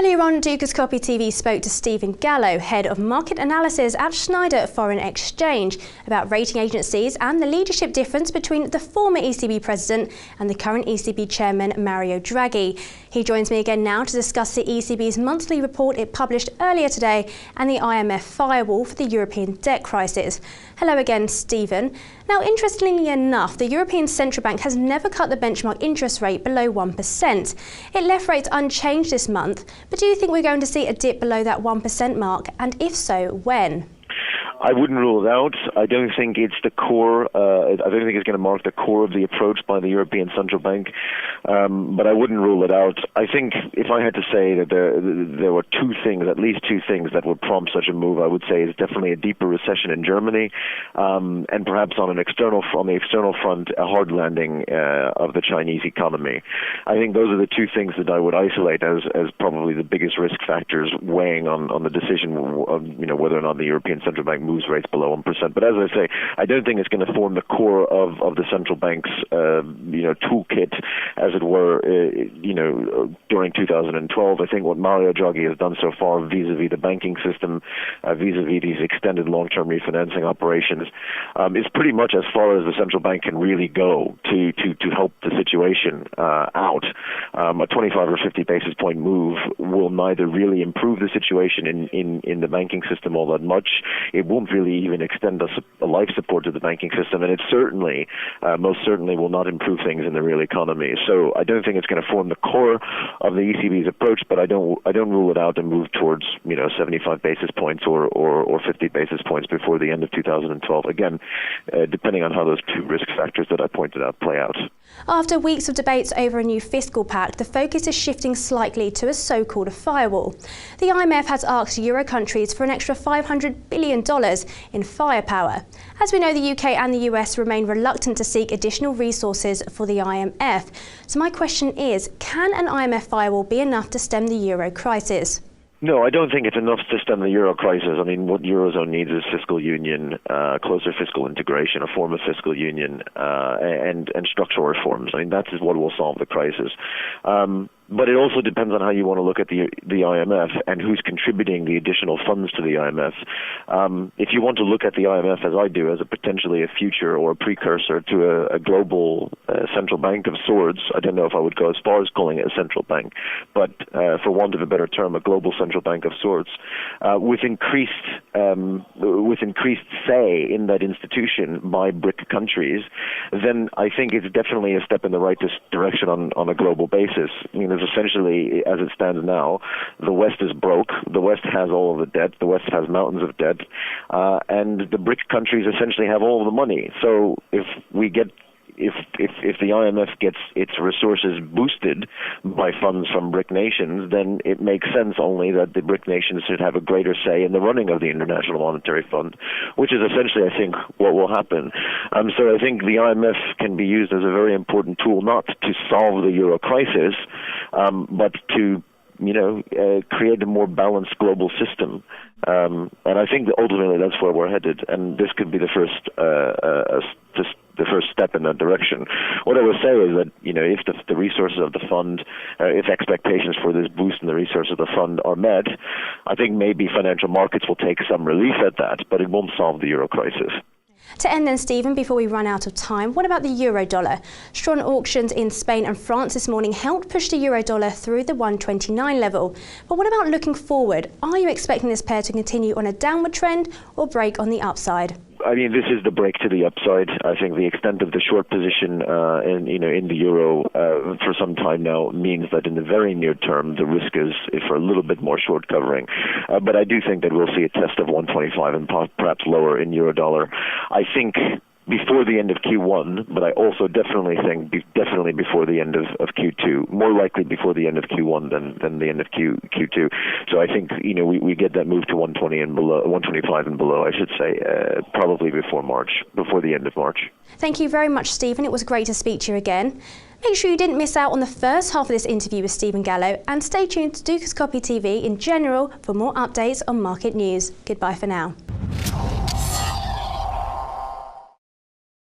Earlier on, DukascopyTV spoke to Stephen Gallo, Head of Market Analysis at Schneider Foreign Exchange, about rating agencies and the leadership difference between the former ECB President and the current ECB Chairman Mario Draghi. He joins me again now to discuss the ECB's monthly report it published earlier today and the IMF firewall for the European debt crisis. Hello again, Stephen. Now, interestingly enough, the European Central Bank has never cut the benchmark interest rate below 1%. It left rates unchanged this month, but do you think we're going to see a dip below that 1% mark? And if so, when? I wouldn't rule it out. I don't think it's the core. I don't think it's going to mark the core of the approach by the European Central Bank. But I wouldn't rule it out. I think if I had to say that there were at least two things that would prompt such a move, I would say is definitely a deeper recession in Germany, and perhaps on the external front, a hard landing of the Chinese economy. I think those are the two things that I would isolate as probably the biggest risk factors weighing on the decision of whether or not the European Central Bank moves rates below 1%. But as I say, I don't think it's going to form the core of the central bank's toolkit, as it were, during 2012. I think what Mario Draghi has done so far vis-a-vis the banking system, vis-a-vis these extended long-term refinancing operations, is pretty much as far as the central bank can really go to help the situation out. A 25 or 50 basis point move will neither really improve the situation in the banking system all that much. It won't really even extend a life support to the banking system, and it certainly, most certainly, will not improve things in the real economy. So I don't think it's going to form the core of the ECB's approach, but I don't rule it out and move towards 75 basis points or 50 basis points before the end of 2012. Again, depending on how those two risk factors that I pointed out play out. After weeks of debates over a new fiscal pact, the focus is shifting slightly to a so-called firewall. The IMF has asked Euro countries for an extra $500 billion in firepower. As we know, the UK and the US remain reluctant to seek additional resources for the IMF. So my question is, can an IMF firewall be enough to stem the euro crisis? No, I don't think it's enough to stem the euro crisis. I mean, what Eurozone needs is fiscal union, closer fiscal integration, a form of fiscal union, and structural reforms. I mean, that is what will solve the crisis. But it also depends on how you want to look at the IMF and who's contributing the additional funds to the IMF. If you want to look at the IMF, as I do, as a potentially a future or a precursor to a global central bank of sorts, I don't know if I would go as far as calling it a central bank, but for want of a better term, a global central bank of sorts, with increased say in that institution by BRIC countries, then I think it's definitely a step in the right direction on a global basis. I mean, essentially, as it stands now, the West is broke. The West has all of the debt. The West has mountains of debt, and the BRIC countries essentially have all of the money. So if the IMF gets its resources boosted by funds from BRIC nations, then it makes sense only that the BRIC nations should have a greater say in the running of the International Monetary Fund, which is essentially, I think, what will happen. So I think the IMF can be used as a very important tool, not to solve the euro crisis, but to create a more balanced global system. And I think that ultimately that's where we're headed, and this could be the first step in that direction. What I would say is that, if the resources of the fund, if expectations for this boost in the resources of the fund are met, I think maybe financial markets will take some relief at that, but it won't solve the euro crisis. To end then, Stephen, before we run out of time, what about the euro-dollar? Strong auctions in Spain and France this morning helped push the euro-dollar through the 129 level. But what about looking forward? Are you expecting this pair to continue on a downward trend or break on the upside? I mean, this is the break to the upside. I think the extent of the short position in the euro for some time now means that in the very near term the risk is for a little bit more short covering. But I do think that we'll see a test of 125 and perhaps lower in euro dollar. I think before the end of Q1, but I also definitely think before the end of Q2, more likely before the end of Q1 than the end of Q2. So I think we get that move to 120 and below, 125 and below, I should say, probably before the end of March. Thank you very much, Stephen. It was great to speak to you again. Make sure you didn't miss out on the first half of this interview with Stephen Gallo, and stay tuned to Dukascopy TV in general for more updates on market news. Goodbye for now.